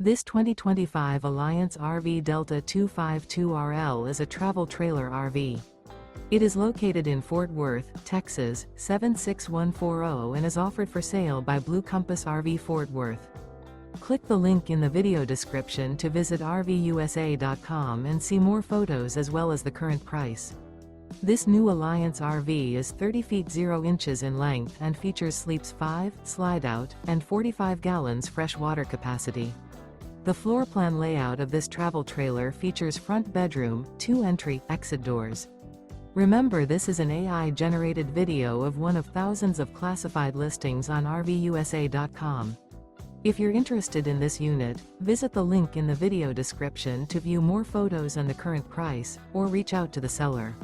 This 2025 Alliance RV Delta 252RL is a travel trailer RV. It is located in Fort Worth, Texas, 76140 and is offered for sale by Blue Compass RV Fort Worth. Click the link in the video description to visit RVUSA.com and see more photos as well as the current price. This new Alliance RV is 30 feet 0 inches in length and features sleeps 5, slide-out, and 45 gallons fresh water capacity. The floor plan layout of this travel trailer features front bedroom, 2 entry/exit doors. Remember, this is an AI-generated video of one of thousands of classified listings on RVUSA.com. If you're interested in this unit, visit the link in the video description to view more photos and the current price, or reach out to the seller.